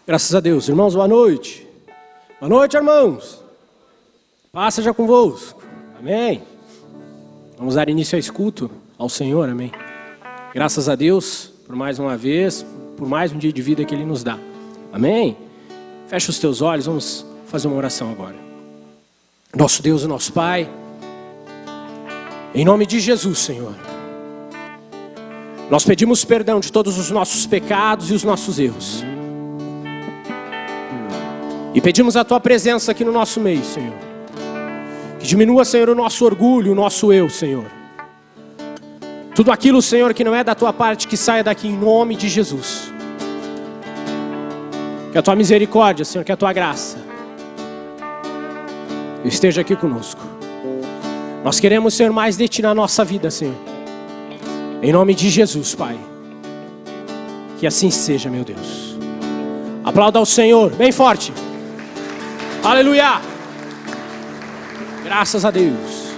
Graças a Deus. Irmãos, boa noite. Boa noite, irmãos. Paz seja convosco. Amém. Vamos dar início ao culto ao Senhor, amém. Graças a Deus por mais uma vez, por mais um dia de vida que Ele nos dá. Amém. Fecha os teus olhos, vamos fazer uma oração agora. Nosso Deus e nosso Pai, em nome de Jesus, Senhor, nós pedimos perdão de todos os nossos pecados e os nossos erros. E pedimos a Tua presença aqui no nosso meio, Senhor. Que diminua, Senhor, o nosso orgulho, o nosso eu, Senhor. Tudo aquilo, Senhor, que não é da Tua parte, que saia daqui em nome de Jesus. Que a Tua misericórdia, Senhor, que a Tua graça esteja aqui conosco. Nós queremos ser mais de Ti na nossa vida, Senhor. Em nome de Jesus, Pai. Que assim seja, meu Deus. Aplauda ao Senhor, bem forte. Aleluia. Graças a Deus.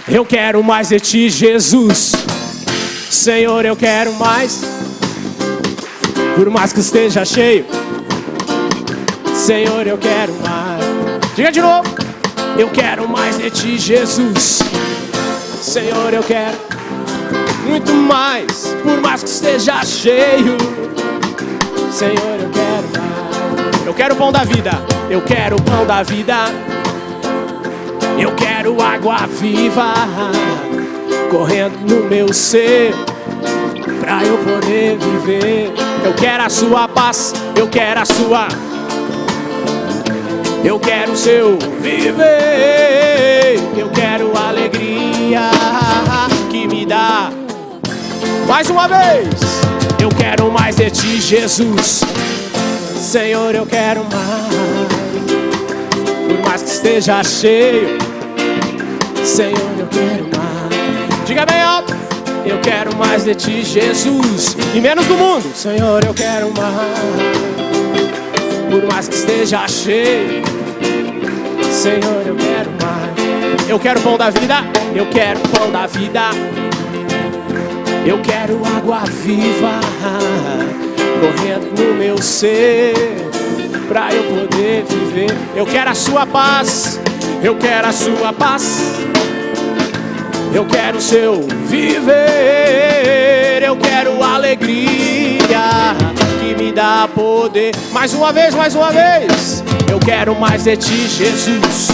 Eu quero mais de Ti, Jesus. Senhor, eu quero mais. Por mais que esteja cheio, Senhor, eu quero mais. Diga de novo. Eu quero mais de Ti, Jesus. Senhor, eu quero muito mais. Por mais que esteja cheio, Senhor, eu quero mais. Eu quero o pão da vida. Eu quero o pão da vida. Eu quero água viva correndo no meu ser, pra eu poder viver. Eu quero a Sua paz. Eu quero a Sua. Eu quero o Seu viver. Eu quero a alegria que me dá. Mais uma vez. Eu quero mais de Ti, Jesus. Senhor, eu quero mais. Por mais que esteja cheio, Senhor, eu quero mais. Diga bem alto. Eu quero mais de Ti, Jesus. E menos do mundo. Senhor, eu quero mais. Por mais que esteja cheio, Senhor, eu quero mais. Eu quero pão da vida. Eu quero pão da vida. Eu quero água viva correndo no meu ser, pra eu poder viver. Eu quero a Sua paz. Eu quero a Sua paz. Eu quero o Seu viver. Eu quero a alegria que me dá poder. Mais uma vez, mais uma vez. Eu quero mais de Ti, Jesus.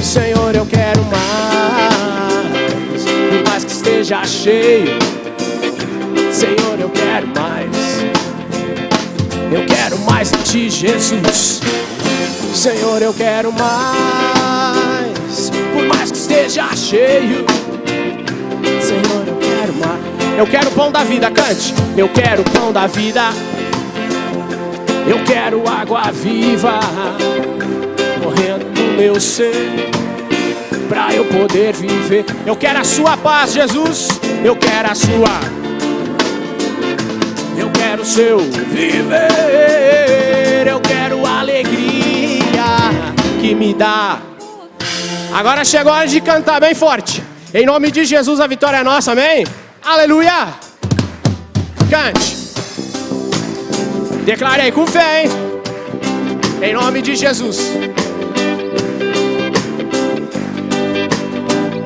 Senhor, eu quero mais. Por mais que esteja cheio, Senhor, eu quero mais. Eu quero mais de Ti, Jesus. Senhor, eu quero mais. Por mais que esteja cheio, Senhor, eu quero mais. Eu quero o pão da vida, cante. Eu quero o pão da vida. Eu quero água viva correndo no meu ser, pra eu poder viver. Eu quero a Sua paz, Jesus. Eu quero a Sua. Eu quero o Seu viver. Eu quero a alegria que me dá. Agora chegou a hora de cantar bem forte. Em nome de Jesus, a vitória é nossa, amém? Aleluia. Cante. Declare aí com fé, hein? Em nome de Jesus.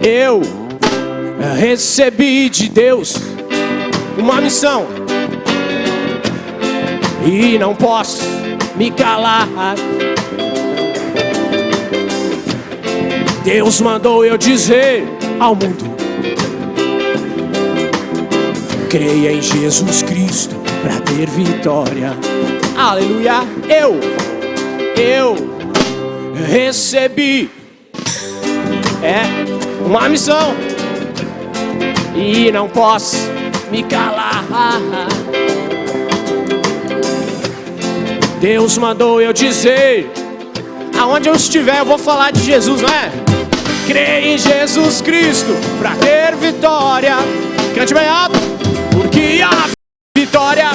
Eu recebi de Deus uma missão e não posso me calar. Deus mandou eu dizer ao mundo: creia em Jesus Cristo pra ter vitória. Aleluia. Eu recebi uma missão e não posso me calar. Deus mandou eu dizer, aonde eu estiver eu vou falar de Jesus, não é? Creia em Jesus Cristo pra ter vitória. Cante bem alto. Porque a vitória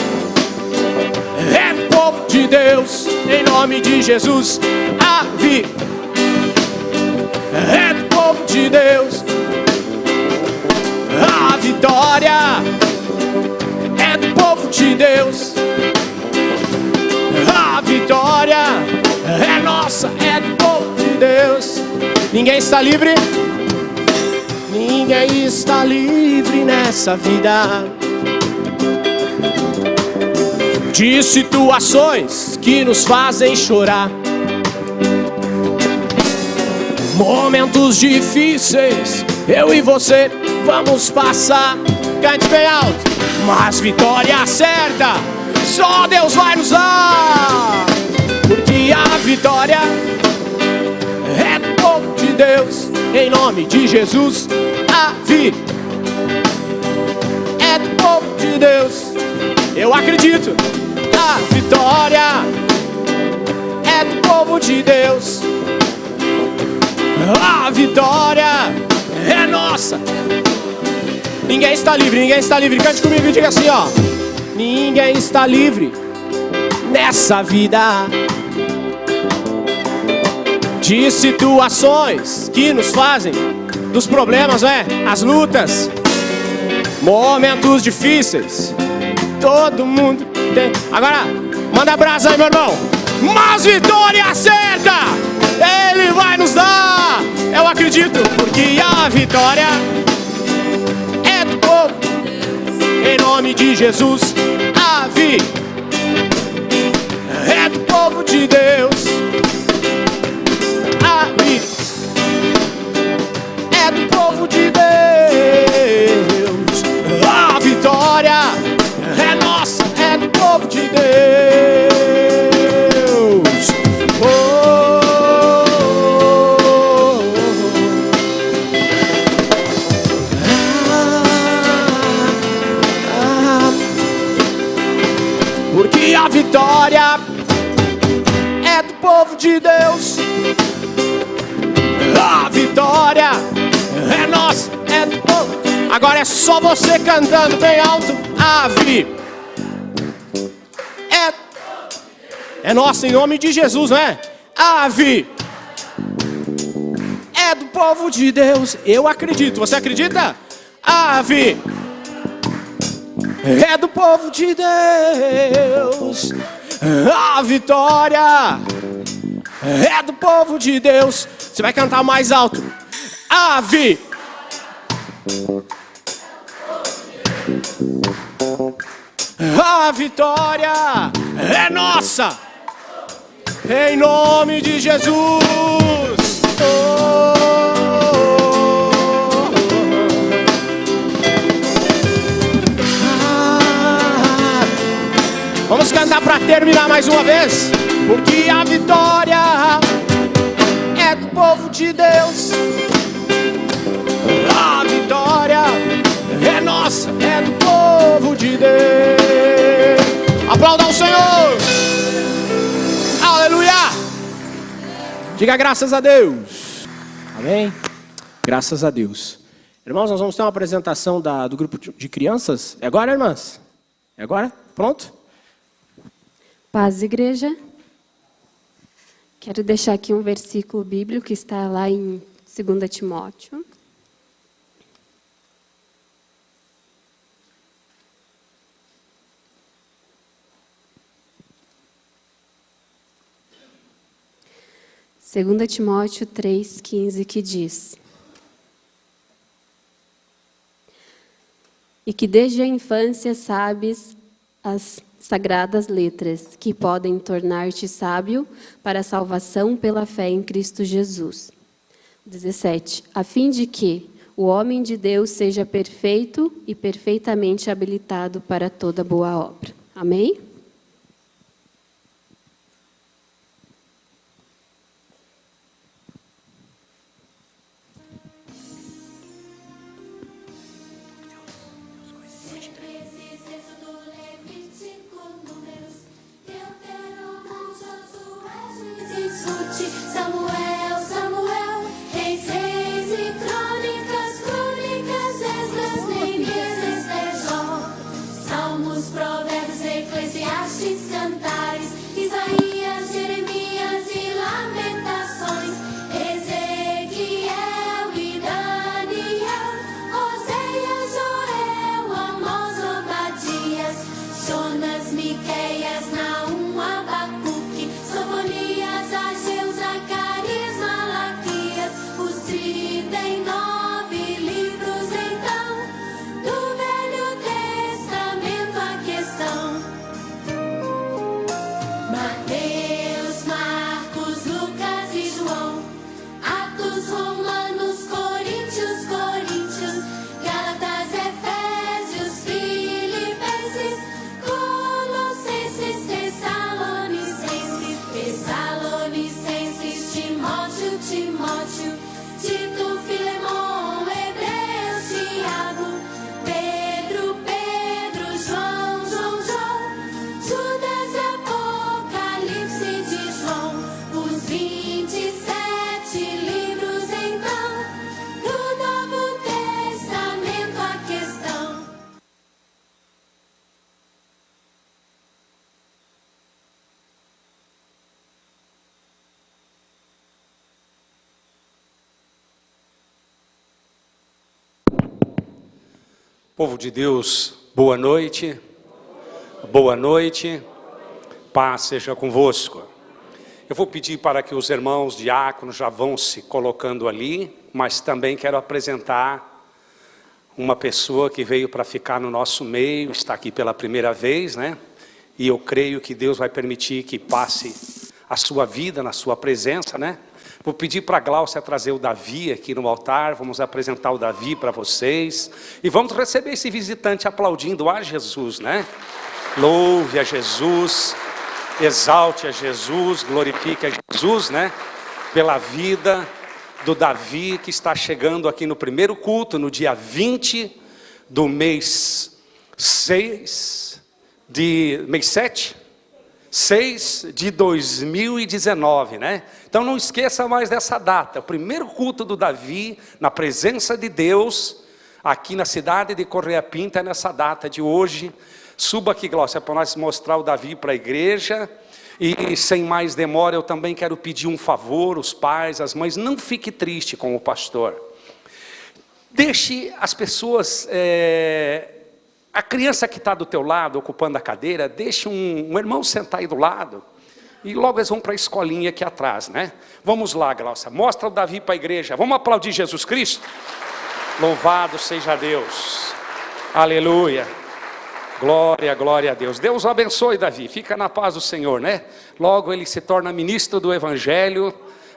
é do povo de Deus. Em nome de Jesus. A vitória é do povo de Deus. A vitória é do povo de Deus. A vitória é nossa, é do povo de Deus. Ninguém está livre. Ninguém está livre nessa vida de situações que nos fazem chorar, momentos difíceis, eu e você vamos passar. Cante bem alto. Mas vitória certa só Deus vai nos dar, porque a vitória é do povo de Deus. Em nome de Jesus, a vida é do povo de Deus. Eu acredito. A vitória é do povo de Deus. A vitória é nossa. Ninguém está livre, ninguém está livre. Cante comigo e diga assim, ó: ninguém está livre nessa vida de situações que nos fazem, dos problemas, né? As lutas, momentos difíceis. Todo mundo tem. Agora, manda abraço aí, meu irmão. Mas vitória certa Ele vai nos dar. Eu acredito, porque a vitória é do povo. Em nome de Jesus, a vida é do povo de Deus. A vida é do povo de Deus. A vitória é nossa, é do povo de Deus. Oh, oh, oh. Porque a vitória é do povo de Deus. A vitória é nossa, é do povo. Agora é só você cantando bem alto. A vida é nossa, em nome de Jesus, não é? A vida é do povo de Deus. Eu acredito, você acredita? A vida é do povo de Deus. A vitória é do povo de Deus. Você vai cantar mais alto. A vida a vitória é nossa, em nome de Jesus. Oh, oh, oh. Vamos cantar para terminar mais uma vez. Porque a vitória é do povo de Deus. A vitória é nossa, é do povo de Deus. Aplauda o Senhor. Aleluia. Diga graças a Deus. Amém. Graças a Deus. Irmãos, nós vamos ter uma apresentação do grupo de crianças. É agora, irmãs? É agora? Pronto? Paz, igreja. Quero deixar aqui um versículo bíblico que está lá em 2 Timóteo. Segunda Timóteo 3,15, que diz: e que desde a infância sabes as sagradas letras, que podem tornar-te sábio para a salvação pela fé em Cristo Jesus. 17. A fim de que o homem de Deus seja perfeito e perfeitamente habilitado para toda boa obra. Amém? Provérbios, Eclesiastes. Mateus, Marcos, Lucas e João, Atos, Romanos, Coríntios, Gálatas, Efésios, Filipenses, Colossenses, Tessalonicenses, Timóteo, Tito, Filemão, Hebreus, Tiago, Pedro, João, Judas e Apocalipse de João, os 27 livros então, do Novo Testamento a questão. Povo de Deus, boa noite. Boa noite. Paz seja convosco. Eu vou pedir para que os irmãos diáconos já vão se colocando ali, mas também quero apresentar uma pessoa que veio para ficar no nosso meio, está aqui pela primeira vez, né? E eu creio que Deus vai permitir que passe a sua vida na sua presença, né? Vou pedir para a Gláucia trazer o Davi aqui no altar. Vamos apresentar o Davi para vocês. E vamos receber esse visitante aplaudindo a Jesus, né? Louve a Jesus, exalte a Jesus, glorifique a Jesus, né? Pela vida do Davi, que está chegando aqui no primeiro culto, no dia 20 do mês 6 de 2019, né? Então não esqueça mais dessa data, o primeiro culto do Davi, na presença de Deus, aqui na cidade de Correia Pinta, é nessa data de hoje. Suba aqui, Glaucia, para nós mostrar o Davi para a igreja. E sem mais demora, eu também quero pedir um favor, os pais, as mães, não fique triste com o pastor. Deixe as pessoas... A criança que está do teu lado, ocupando a cadeira, deixa um irmão sentar aí do lado. E logo eles vão para a escolinha aqui atrás, né? Vamos lá, Glaucia, mostra o Davi para a igreja. Vamos aplaudir Jesus Cristo? Louvado seja Deus. Aleluia. Glória, glória a Deus. Deus o abençoe, Davi. Fica na paz do Senhor, né? Logo ele se torna ministro do Evangelho,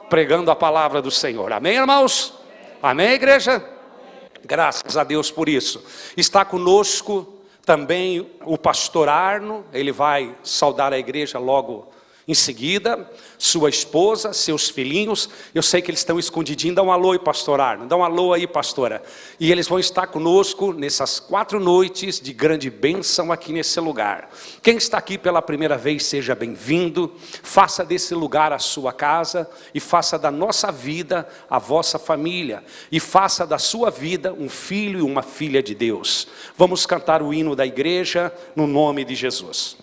pregando a palavra do Senhor. Amém, irmãos? Amém, igreja? Graças a Deus por isso. Está conosco também o pastor Arno. Ele vai saudar a igreja logo em seguida. Sua esposa, seus filhinhos. Eu sei que eles estão escondidinhos. Dá um alô aí, pastor Arno. Dá um alô aí, pastora. E eles vão estar conosco nessas 4 noites de grande bênção aqui nesse lugar. Quem está aqui pela primeira vez, seja bem-vindo. Faça desse lugar a sua casa. E faça da nossa vida a vossa família. E faça da sua vida um filho e uma filha de Deus. Vamos cantar o hino da igreja no nome de Jesus.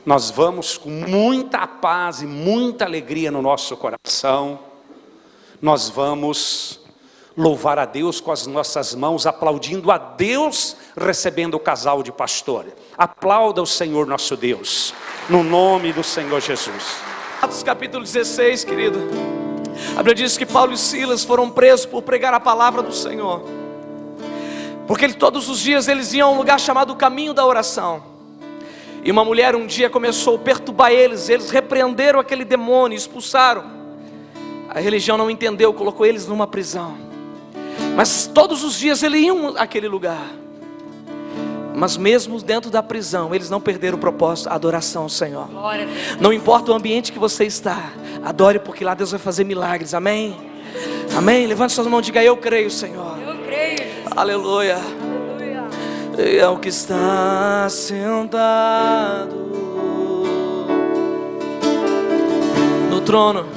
nós vamos com muita paz e muita alegria no nosso coração, nós vamos louvar a Deus com as nossas mãos, aplaudindo a Deus, recebendo o casal de pastor. Aplauda o Senhor nosso Deus, no nome do Senhor Jesus. Atos capítulo 16, querido. A Bíblia diz que Paulo e Silas foram presos por pregar a palavra do Senhor, porque todos os dias eles iam a um lugar chamado Caminho da Oração. E uma mulher um dia começou a perturbar eles. Eles repreenderam aquele demônio, expulsaram. A religião não entendeu, colocou eles numa prisão. Mas todos os dias eles iam àquele lugar. Mas mesmo dentro da prisão, eles não perderam o propósito, a adoração ao Senhor. Não importa o ambiente que você está, adore, porque lá Deus vai fazer milagres, amém? Amém? Levante suas mãos e diga: eu creio, Senhor. Eu creio, Jesus. Aleluia. Aleluia. É o que está sentado no trono,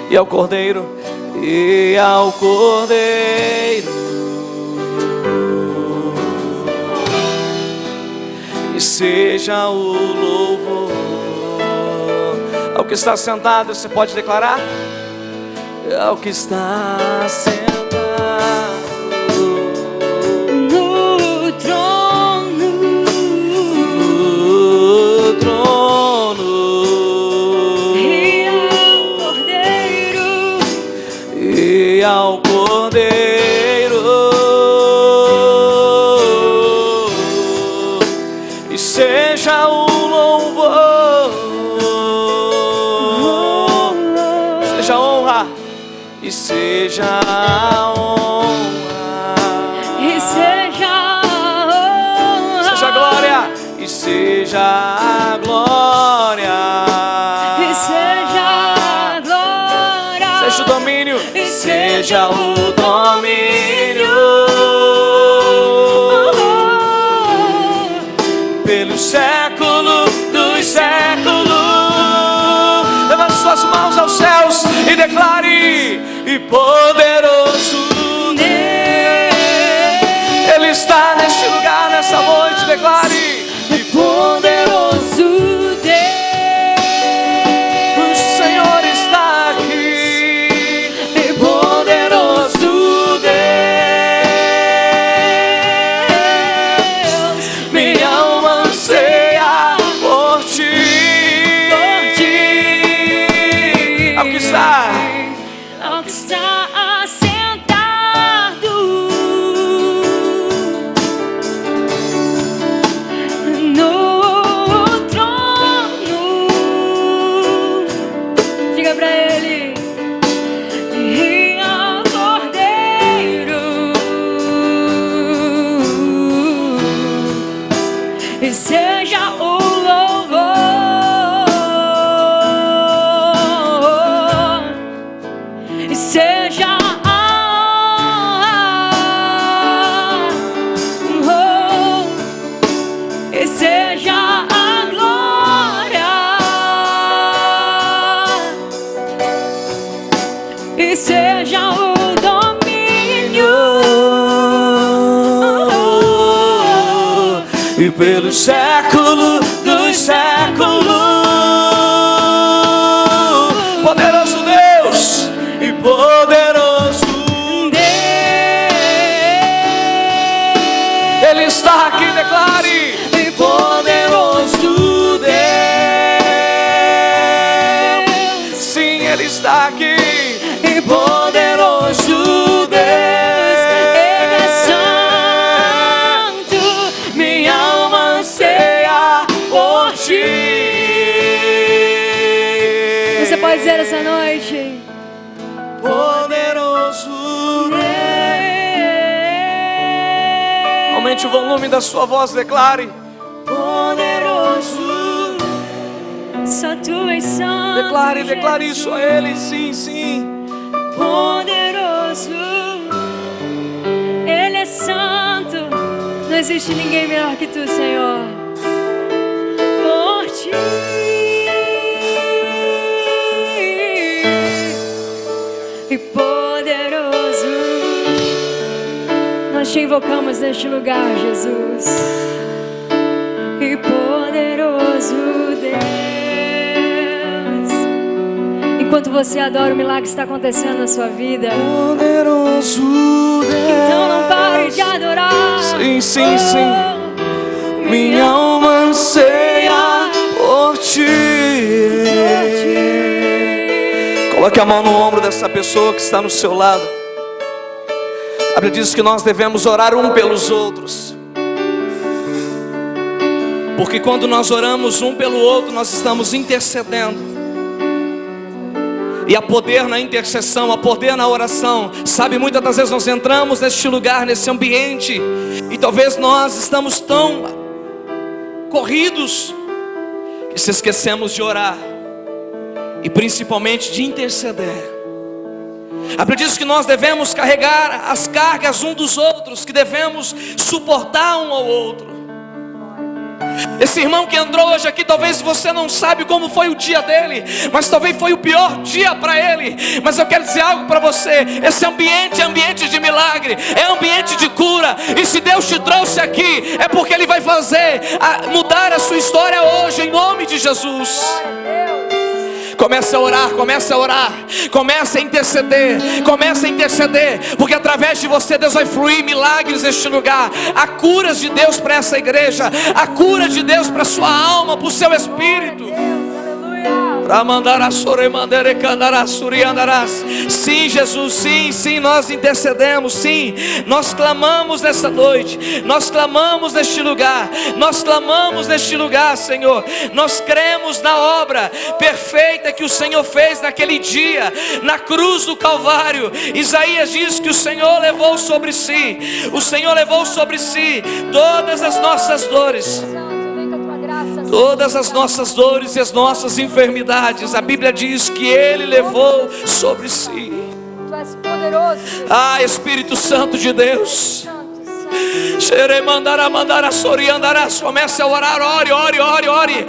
e ao Cordeiro, e ao Cordeiro, e seja o louvor ao que está sentado. Você pode declarar? Ao que está sentado No trono, no trono, e ao Cordeiro, e ao Cordeiro, e seja o louvor, seja a honra, e seja a honra, e seja a honra, seja a glória, e seja a glória, e seja a glória, seja o domínio, e seja o domínio, pelos séculos dos séculos. Levante suas mãos aos céus e declare: e poderoso Ele está neste lugar, nessa noite. Declare: e poderoso o Senhor está aqui, e poderoso Deus, minha alma anseia por ti. Ao que está, ao que está assentado no trono, diga pra ele, e ao Cordeiro, e seja o louvor, e seja a honra, e seja a glória, e seja o domínio, e pelos séculos dos séculos. Poderoso Deus, e poderoso Ele está aqui. Declare: e poderoso Deus, sim, Ele está aqui. E poderoso Deus, Ele é santo, minha alma anseia por ti. você pode dizer essa noite, Poderoso Deus. Aumente o volume da sua voz, declare: poderoso. só tu és santo, Declare Jesus. isso a Ele, sim, sim. Poderoso, Ele é santo, não existe ninguém melhor que tu, Senhor. Por ti, e poderoso, nós te invocamos neste lugar, Jesus. E poderoso Deus. Enquanto você adora, o milagre está acontecendo na sua vida. Poderoso Deus. Então não pare de adorar. Sim, sim, sim. Minha alma anseia por ti. Coloque a mão no ombro dessa pessoa que está no seu lado. A Bíblia diz que nós devemos orar um pelos outros, porque quando nós oramos um pelo outro, nós estamos intercedendo. E há poder na intercessão, há poder na oração. Sabe, muitas das vezes nós entramos neste lugar, nesse ambiente, e talvez nós estamos tão corridos que se esquecemos de orar, e principalmente de interceder. A Bíblia diz que nós devemos carregar as cargas um dos outros, que devemos suportar um ao outro. Esse irmão que entrou hoje aqui, talvez você não sabe como foi o dia dele, mas talvez foi o pior dia para ele. Mas eu quero dizer algo para você: esse ambiente é ambiente de milagre, é ambiente de cura. E se Deus te trouxe aqui, é porque Ele vai fazer mudar a sua história hoje, em nome de Jesus. Comece a orar, comece a orar, comece a interceder, porque através de você Deus vai fluir milagres neste lugar. Há curas de Deus para essa igreja, há cura de Deus para a sua alma, para o seu espírito. Sim, Jesus, sim, nós intercedemos, sim, nós clamamos nessa noite, nós clamamos neste lugar, Senhor. Nós cremos na obra perfeita que o Senhor fez naquele dia, na cruz do Calvário. Isaías diz que o Senhor levou sobre si todas as nossas dores. Todas as nossas dores e as nossas enfermidades, a Bíblia diz que Ele levou sobre si. Tu és poderoso, Ah, Espírito Santo de Deus. Comece a orar, ore.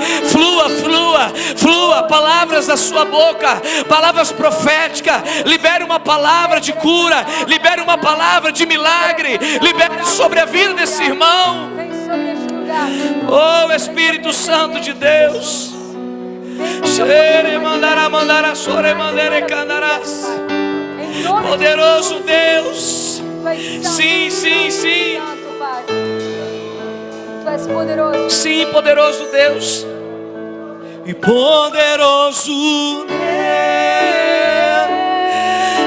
Flua palavras da sua boca, palavras proféticas. Libere uma palavra de cura, libere uma palavra de milagre, libere sobre a vida desse irmão. vem sobre este lugar. Oh, Espírito Santo de Deus. Poderoso Deus. Sim. Santo, Pai. Tu és poderoso. Sim, poderoso Deus. E poderoso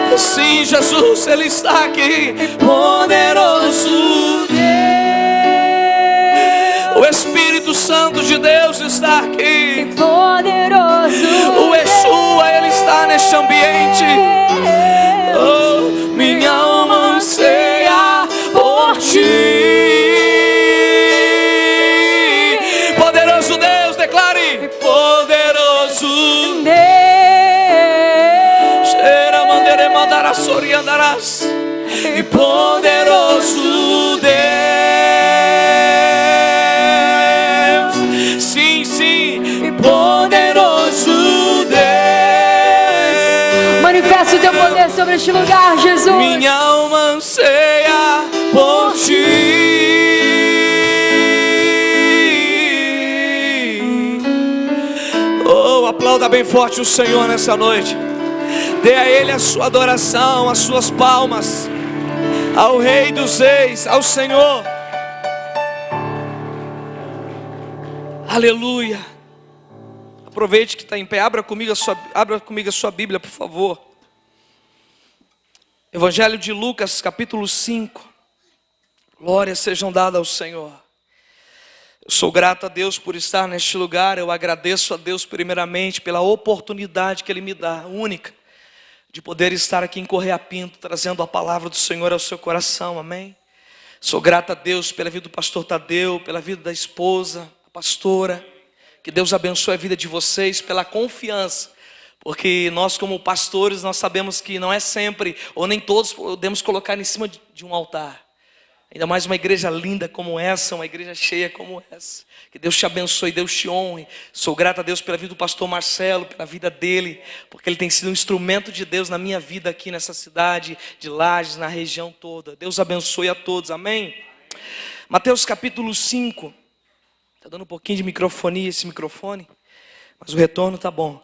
Deus. Sim, Jesus, Ele está aqui. Poderoso Deus. O Espírito Santo de Deus está aqui. Poderoso. O Yeshua, Ele está neste ambiente. Oh, minha alma anseia por ti. Poderoso Deus, declare. Poderoso Deus. Cheira mandere mandara sori andarás. E poderoso Deus. Sim, e poderoso Deus. Manifesta o teu poder sobre este lugar, Jesus. Minha alma anseia por ti. Oh, aplauda bem forte o Senhor nessa noite. Dê a Ele a sua adoração, as suas palmas, ao Rei dos Reis, ao Senhor. Aleluia. Aproveite que está em pé, abra comigo a sua Bíblia, por favor. Evangelho de Lucas, capítulo 5. Glórias sejam dadas ao Senhor. Eu sou grato a Deus por estar neste lugar. Eu agradeço a Deus primeiramente pela oportunidade que Ele me dá, única, de poder estar aqui em Correia Pinto, trazendo a palavra do Senhor ao seu coração, amém? Sou grato a Deus pela vida do pastor Tadeu, pela vida da esposa, a pastora. Que Deus abençoe a vida de vocês, pela confiança, porque nós como pastores, nós sabemos que não é sempre, ou nem todos podemos colocar em cima de um altar. Ainda mais uma igreja linda como essa, uma igreja cheia como essa. Que Deus te abençoe, Deus te honre. Sou grato a Deus pela vida do pastor Marcelo, pela vida dele, porque ele tem sido um instrumento de Deus na minha vida aqui nessa cidade de Lages, na região toda. Deus abençoe a todos, amém? Mateus capítulo 5. Está dando um pouquinho de microfonia esse microfone, mas o retorno tá bom.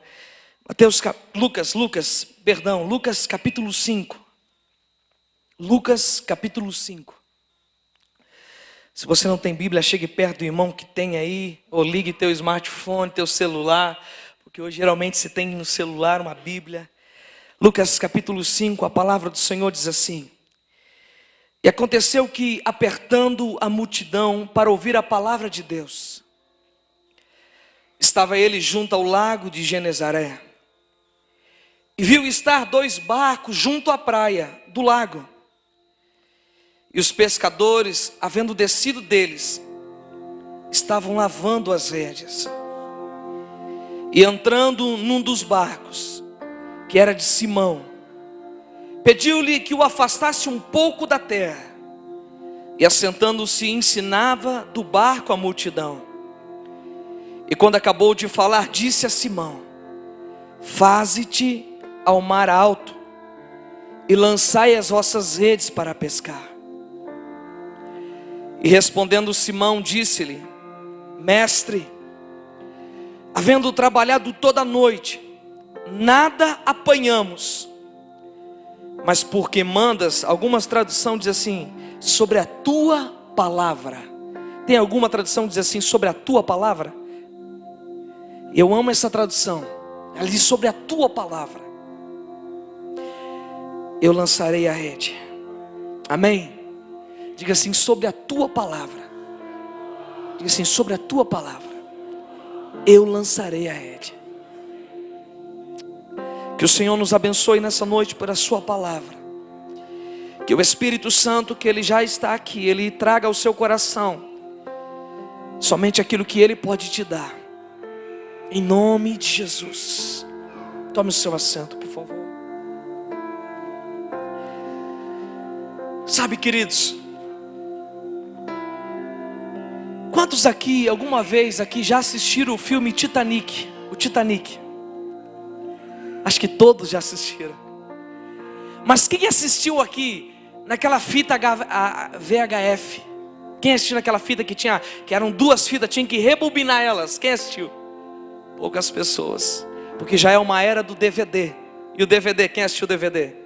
Lucas capítulo 5. Lucas capítulo 5. Se você não tem Bíblia, chegue perto do irmão que tem aí, ou ligue teu smartphone, teu celular, porque hoje geralmente se tem no celular uma Bíblia. Lucas capítulo 5, a palavra do Senhor diz assim: E aconteceu que, apertando a multidão para ouvir a palavra de Deus, estava ele junto ao lago de Genezaré, e viu estar 2 barcos junto à praia do lago. E os pescadores, havendo descido deles, estavam lavando as redes. E entrando num dos barcos, que era de Simão, pediu-lhe que o afastasse um pouco da terra. E assentando-se, ensinava do barco a multidão. E quando acabou de falar, disse a Simão: Faze-te ao mar alto, e lançai as vossas redes para pescar. E respondendo Simão, disse-lhe: Mestre, havendo trabalhado toda a noite, nada apanhamos, mas porque mandas, algumas traduções dizem assim, sobre a tua palavra. Tem alguma tradução que diz assim, sobre a tua palavra? Eu amo essa tradução. Ela diz sobre a tua palavra eu lançarei a rede. Amém? Diga assim, sobre a tua palavra. Diga assim, sobre a tua palavra eu lançarei a rede. Que o Senhor nos abençoe nessa noite por a sua palavra. Que o Espírito Santo, que Ele já está aqui, Ele traga ao seu coração somente aquilo que Ele pode te dar. Em nome de Jesus. Tome o seu assento, por favor. Sabe, queridos, quantos aqui, alguma vez aqui, já assistiram o filme Titanic? O Titanic. Acho que todos já assistiram. Mas quem assistiu aqui naquela fita VHF? Quem assistiu naquela fita que eram 2 fitas, tinha que rebobinar elas? Quem assistiu? Poucas pessoas, porque já é uma era do DVD. E o DVD, quem assistiu o DVD?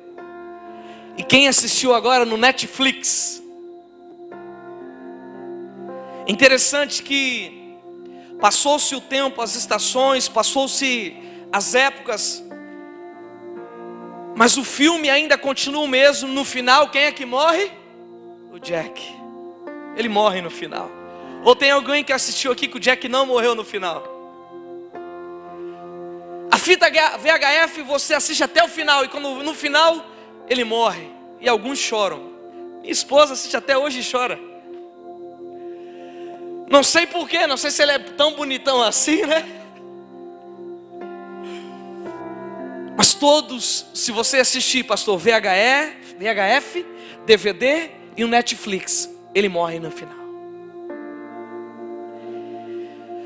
E quem assistiu agora no Netflix? Interessante que passou-se o tempo, as estações, passou-se as épocas, mas o filme ainda continua o mesmo. No final, quem é que morre? O Jack. Ele morre no final. Ou tem alguém que assistiu aqui que o Jack não morreu no final? A fita VHF você assiste até o final, e quando no final ele morre, e alguns choram. Minha esposa assiste até hoje e chora. Não sei porquê, não sei se ele é tão bonitão assim, né? Mas todos, se você assistir, pastor, VHF, DVD e o Netflix, ele morre no final.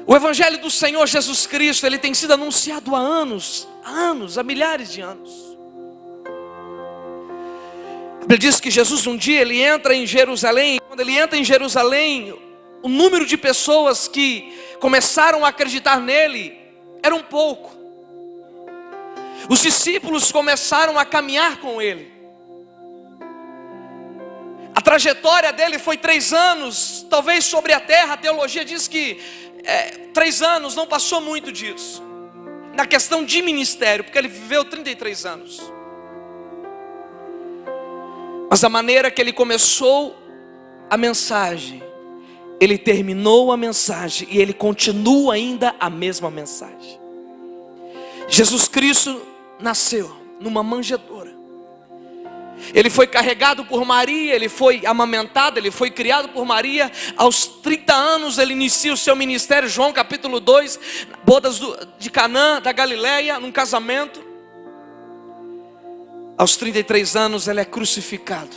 O Evangelho do Senhor Jesus Cristo, ele tem sido anunciado há anos, há milhares de anos. A Bíblia diz que Jesus um dia ele entra em Jerusalém. Quando ele entra em Jerusalém, o número de pessoas que começaram a acreditar nele era um pouco. Os discípulos começaram a caminhar com ele. A trajetória dele foi 3 anos, talvez sobre a terra. A teologia diz que 3 anos, não passou muito disso, na questão de ministério, porque ele viveu 33 anos. Mas a maneira que ele começou a mensagem, ele terminou a mensagem, e ele continua ainda a mesma mensagem. Jesus Cristo nasceu numa manjedoura. Ele foi carregado por Maria, ele foi amamentado, ele foi criado por Maria. Aos 30 anos ele inicia o seu ministério. João capítulo 2, bodas de Canaã da Galileia, num casamento. Aos 33 anos ele é crucificado.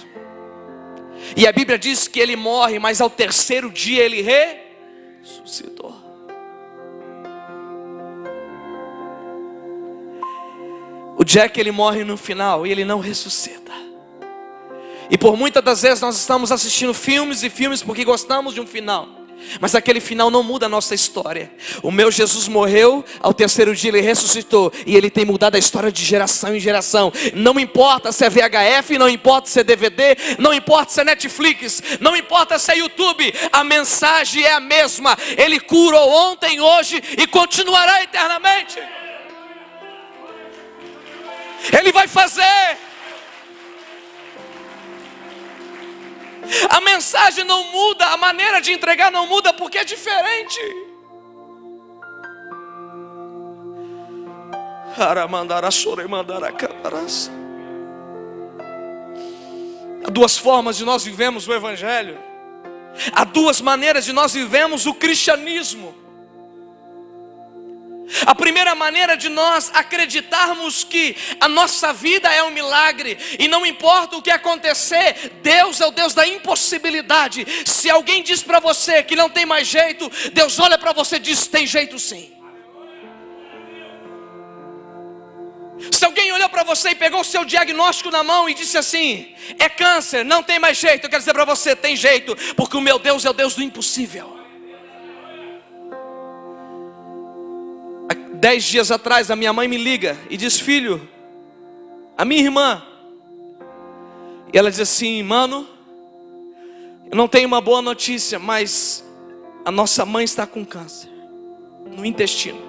E a Bíblia diz que ele morre, mas ao terceiro dia ele ressuscitou. O Jack, ele morre no final e ele não ressuscita. E por muitas das vezes nós estamos assistindo filmes e filmes porque gostamos de um final, mas aquele final não muda a nossa história. O meu Jesus morreu, ao terceiro dia ele ressuscitou, e ele tem mudado a história de geração em geração. Não importa se é VHF, não importa se é DVD, não importa se é Netflix, não importa se é YouTube, a mensagem é a mesma. Ele curou ontem, hoje e continuará eternamente. Ele vai fazer. A mensagem não muda, a maneira de entregar não muda, porque é diferente. Há duas formas de nós vivemos o Evangelho. Há duas maneiras de nós vivemos o cristianismo. A primeira maneira de nós acreditarmos que a nossa vida é um milagre, e não importa o que acontecer, Deus é o Deus da impossibilidade. Se alguém diz para você que não tem mais jeito, Deus olha para você e diz: tem jeito sim. Se alguém olhou para você e pegou o seu diagnóstico na mão e disse assim: é câncer, não tem mais jeito, eu quero dizer para você: tem jeito, porque o meu Deus é o Deus do impossível. 10 dias atrás a minha mãe me liga e diz: filho, a minha irmã, e ela diz assim: mano, eu não tenho uma boa notícia, mas a nossa mãe está com câncer no intestino.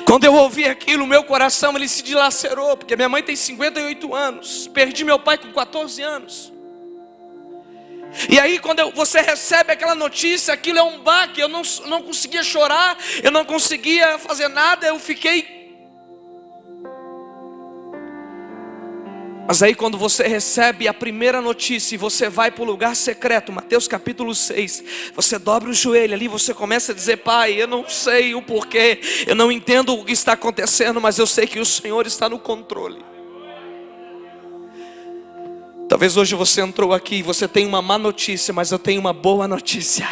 Quando eu ouvi aquilo, meu coração ele se dilacerou, porque minha mãe tem 58 anos, perdi meu pai com 14 anos. E aí quando você recebe aquela notícia, aquilo é um baque. Eu não conseguia chorar, eu não conseguia fazer nada, eu fiquei. Mas aí quando você recebe a primeira notícia e você vai para o lugar secreto, Mateus capítulo 6, você dobra o joelho ali, você começa a dizer: pai, eu não sei o porquê, eu não entendo o que está acontecendo, mas eu sei que o Senhor está no controle. Talvez hoje você entrou aqui e você tem uma má notícia, mas eu tenho uma boa notícia.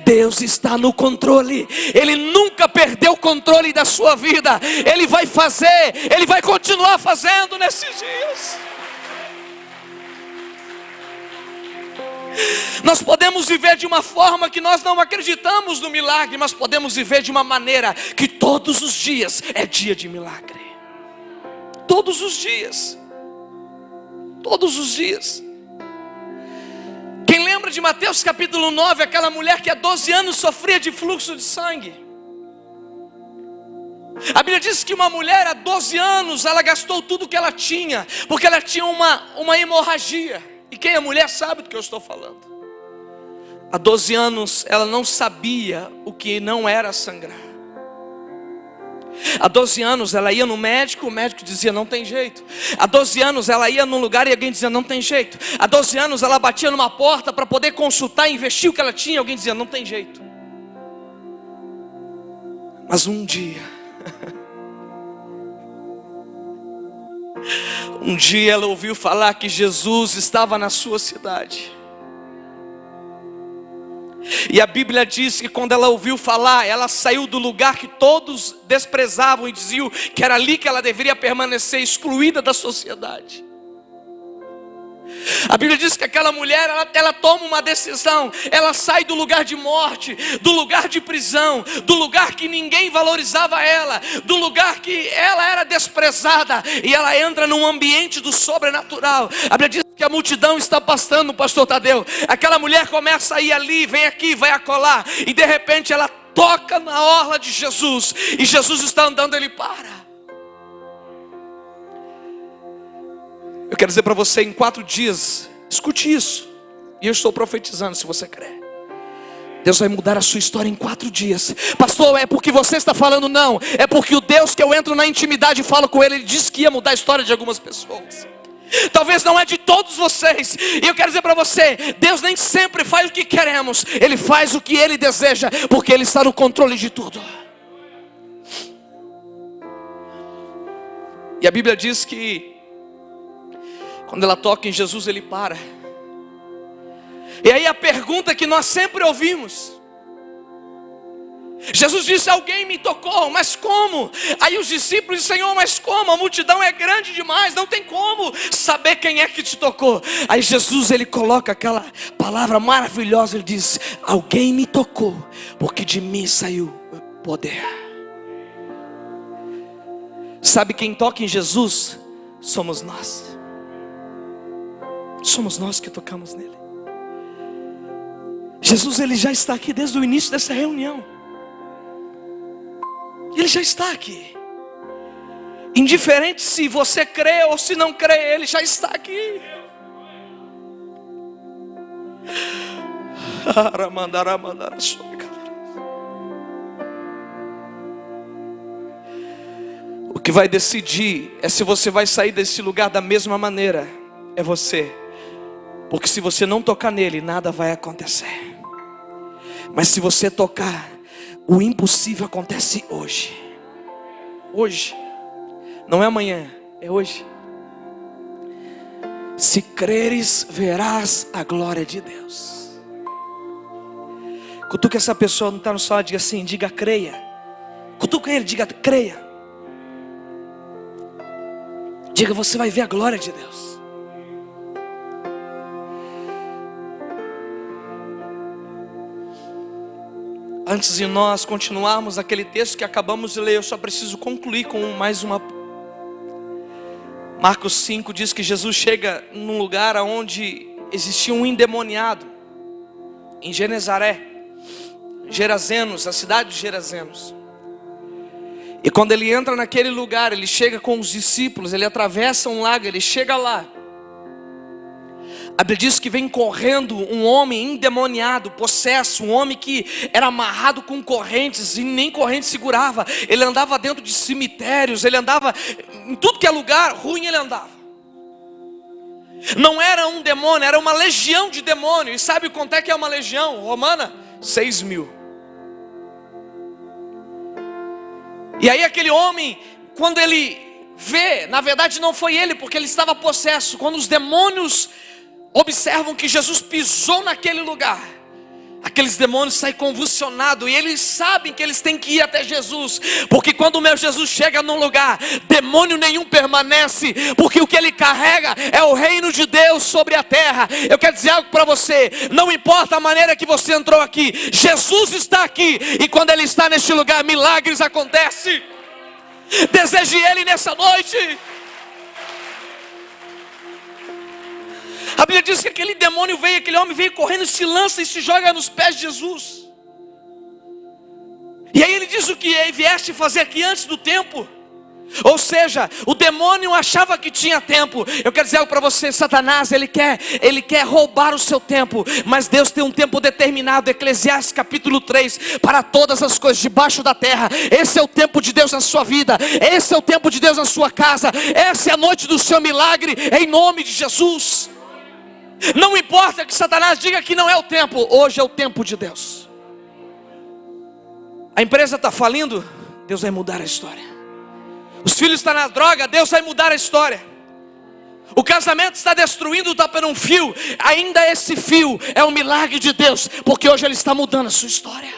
Deus está no controle. Ele nunca perdeu o controle da sua vida. Ele vai fazer, Ele vai continuar fazendo nesses dias. Nós podemos viver de uma forma que nós não acreditamos no milagre, mas podemos viver de uma maneira que todos os dias é dia de milagre. Todos os dias. Todos os dias. Quem lembra de Mateus capítulo 9, aquela mulher que há 12 anos sofria de fluxo de sangue? A Bíblia diz que uma mulher há 12 anos, ela gastou tudo que ela tinha, porque ela tinha uma hemorragia. E quem é mulher sabe do que eu estou falando. Há 12 anos ela não sabia o que não era sangrar. Há 12 anos ela ia no médico, o médico dizia: não tem jeito. Há 12 anos ela ia num lugar e alguém dizia: não tem jeito. Há 12 anos ela batia numa porta para poder consultar e investir o que ela tinha, alguém dizia: não tem jeito. Mas um dia ela ouviu falar que Jesus estava na sua cidade. E a Bíblia diz que quando ela ouviu falar, ela saiu do lugar que todos desprezavam e diziam que era ali que ela deveria permanecer, excluída da sociedade. A Bíblia diz que aquela mulher, ela toma uma decisão. Ela sai do lugar de morte, do lugar de prisão, do lugar que ninguém valorizava ela, do lugar que ela era desprezada, e ela entra num ambiente do sobrenatural. A Bíblia diz que a multidão está passando, pastor Tadeu. Aquela mulher começa a ir ali, vem aqui, vai acolá, e de repente ela toca na orla de Jesus, e Jesus está andando, ele para. Eu quero dizer para você, em 4 dias, escute isso, e eu estou profetizando, se você crê, Deus vai mudar a sua história em 4 dias. Pastor, é porque você está falando? Não, é porque o Deus que eu entro na intimidade e falo com Ele, Ele disse que ia mudar a história de algumas pessoas. Talvez não é de todos vocês, e eu quero dizer para você, Deus nem sempre faz o que queremos, Ele faz o que Ele deseja, porque Ele está no controle de tudo. E a Bíblia diz que Quando ela toca em Jesus, ele para. E aí a pergunta que nós sempre ouvimos: Jesus disse, alguém me tocou, mas como? Aí os discípulos dizem, Senhor, mas como? A multidão é grande demais, não tem como saber quem é que te tocou. Aí Jesus, ele coloca aquela palavra maravilhosa, ele diz, alguém me tocou, porque de mim saiu poder. Sabe quem toca em Jesus? Somos nós. Somos nós que tocamos nele. Jesus, ele já está aqui desde o início dessa reunião. Ele já está aqui. Indiferente se você crê ou se não crê, ele já está aqui. O que vai decidir é se você vai sair desse lugar da mesma maneira. É você. Porque se você não tocar nele, nada vai acontecer. Mas se você tocar, o impossível acontece hoje. Hoje. Não é amanhã, é hoje. Se creres, verás a glória de Deus. Cutuca essa pessoa, não está no sol, diga assim, diga creia. Cutuca ele, diga creia. Diga, você vai ver a glória de Deus. Antes de nós continuarmos aquele texto que acabamos de ler, eu só preciso concluir com mais uma. Marcos 5 diz que Jesus chega num lugar onde existia um endemoniado, em Genezaré, Gerazenos, a cidade de Gerazenos. E quando ele entra naquele lugar, ele chega com os discípulos, ele atravessa um lago, ele chega lá. A Bíblia diz que vem correndo um homem endemoniado, possesso, um homem que era amarrado com correntes e nem corrente segurava. Ele andava dentro de cemitérios, ele andava em tudo que é lugar ruim, ele andava. Não era um demônio, era uma legião de demônios. E sabe quanto é que é uma legião romana? 6.000. E aí aquele homem, quando ele vê, na verdade não foi ele, porque ele estava possesso. Quando os demônios observam que Jesus pisou naquele lugar, aqueles demônios saem convulsionados, e eles sabem que eles têm que ir até Jesus, porque quando o meu Jesus chega num lugar, demônio nenhum permanece, porque o que ele carrega é o reino de Deus sobre a terra. Eu quero dizer algo para você, não importa a maneira que você entrou aqui, Jesus está aqui, e quando ele está neste lugar, milagres acontecem. Deseje ele nessa noite. A Bíblia diz que aquele demônio veio, aquele homem veio correndo, se lança e se joga nos pés de Jesus. E aí ele diz o que vieste fazer aqui antes do tempo. Ou seja, o demônio achava que tinha tempo. Eu quero dizer algo para você, Satanás, ele quer roubar o seu tempo. Mas Deus tem um tempo determinado, Eclesiastes capítulo 3, para todas as coisas debaixo da terra. Esse é o tempo de Deus na sua vida, esse é o tempo de Deus na sua casa, essa é a noite do seu milagre, em nome de Jesus. Não importa que Satanás diga que não é o tempo, hoje é o tempo de Deus. A empresa está falindo, Deus vai mudar a história. Os filhos estão na droga, Deus vai mudar a história. O casamento está destruindo, está por um fio, ainda esse fio é um milagre de Deus, porque hoje Ele está mudando a sua história.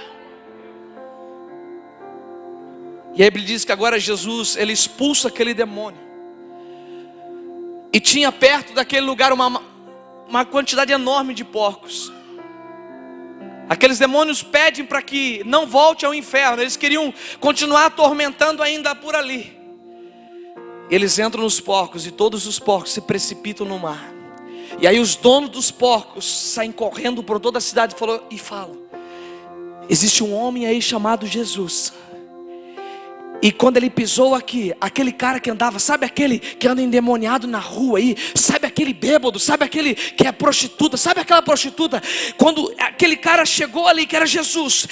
E a Bíblia diz que agora Jesus, Ele expulsa aquele demônio. E tinha perto daquele lugar uma quantidade enorme de porcos. Aqueles demônios pedem para que não volte ao inferno. Eles queriam continuar atormentando ainda por ali. Eles entram nos porcos e todos os porcos se precipitam no mar. E aí os donos dos porcos saem correndo por toda a cidade e falam: existe um homem aí chamado Jesus. E quando ele pisou aqui, aquele cara que andava, sabe aquele que anda endemoniado na rua aí, sabe aquele bêbado, sabe aquele que é prostituta, sabe aquela prostituta? Quando aquele cara chegou ali, que era Jesus,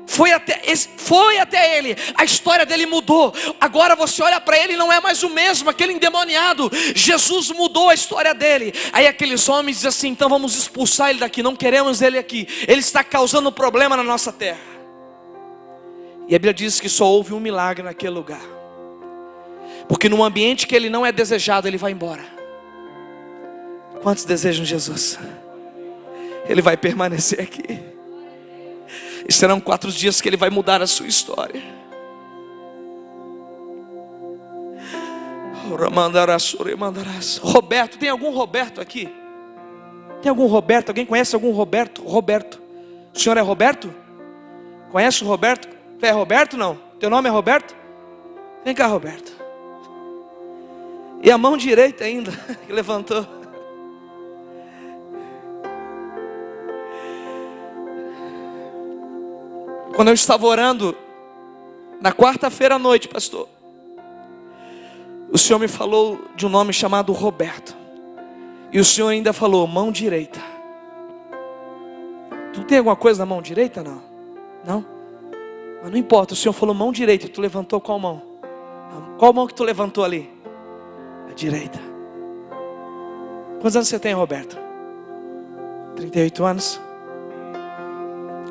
foi até ele, a história dele mudou. Agora você olha para ele, não é mais o mesmo, aquele endemoniado. Jesus mudou a história dele. Aí aqueles homens dizem assim: então vamos expulsar ele daqui, não queremos ele aqui, ele está causando problema na nossa terra. E a Bíblia diz que só houve um milagre naquele lugar, porque num ambiente que ele não é desejado, ele vai embora. Quantos desejam Jesus? Ele vai permanecer aqui. E serão 4 dias que Ele vai mudar a sua história. Roberto, tem algum Roberto aqui? Tem algum Roberto? Alguém conhece algum Roberto? Roberto. O senhor é Roberto? Conhece o Roberto? Tu é Roberto? Não. Teu nome é Roberto? Vem cá, Roberto. E a mão direita ainda, que levantou. Quando eu estava orando, na quarta-feira à noite, pastor, o Senhor me falou de um nome chamado Roberto. E o Senhor ainda falou, mão direita. Tu tem alguma coisa na mão direita, não? Não? Mas não importa, o Senhor falou mão direita. E tu levantou qual mão? Qual mão que tu levantou ali? A direita. Quantos anos você tem, Roberto? 38 anos?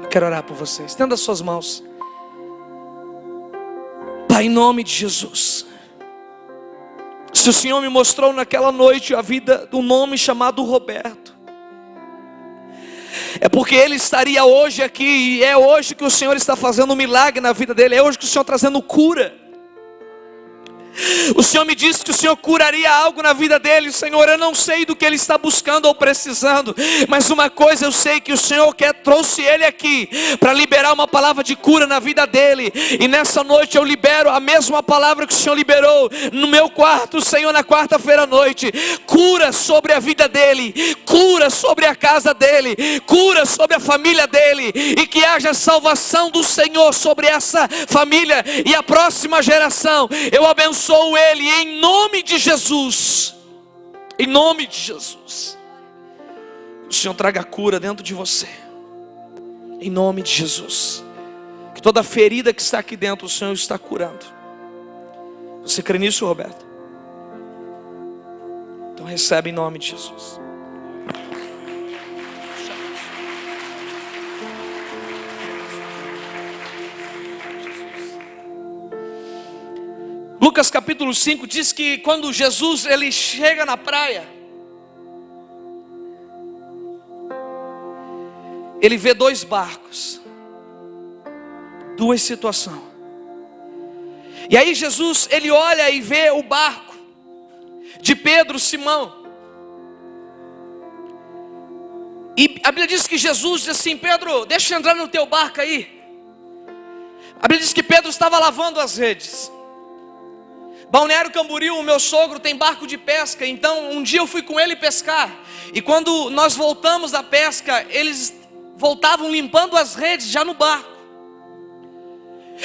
Eu quero orar por você. Estenda as suas mãos. Pai, em nome de Jesus. Se o Senhor me mostrou naquela noite a vida de um nome chamado Roberto, é porque ele estaria hoje aqui. E é hoje que o Senhor está fazendo um milagre na vida dele. É hoje que o Senhor está trazendo cura. O Senhor me disse que o Senhor curaria algo na vida dele. Senhor, eu não sei do que ele está buscando ou precisando, mas uma coisa eu sei, que o Senhor trouxe ele aqui para liberar uma palavra de cura na vida dele. E nessa noite eu libero a mesma palavra que o Senhor liberou no meu quarto, Senhor, na quarta-feira à noite. Cura sobre a vida dele, cura sobre a casa dele, cura sobre a família dele, e que haja salvação do Senhor sobre essa família e a próxima geração. Eu abençoo ele em nome de Jesus. Em nome de Jesus. Que o Senhor traga cura dentro de você. Em nome de Jesus. Que toda ferida que está aqui dentro, o Senhor está curando. Você crê nisso, Roberto? Então recebe em nome de Jesus. Lucas capítulo 5 diz que quando Jesus ele chega na praia, ele vê 2 barcos, 2 situações. E aí Jesus ele olha e vê o barco de Pedro, Simão. E a Bíblia diz que Jesus diz assim: Pedro, deixa eu entrar no teu barco aí. A Bíblia diz que Pedro estava lavando as redes. Balneário Camboriú, o meu sogro tem barco de pesca. Então um dia eu fui com ele pescar. E quando nós voltamos da pesca, eles voltavam limpando as redes já no barco.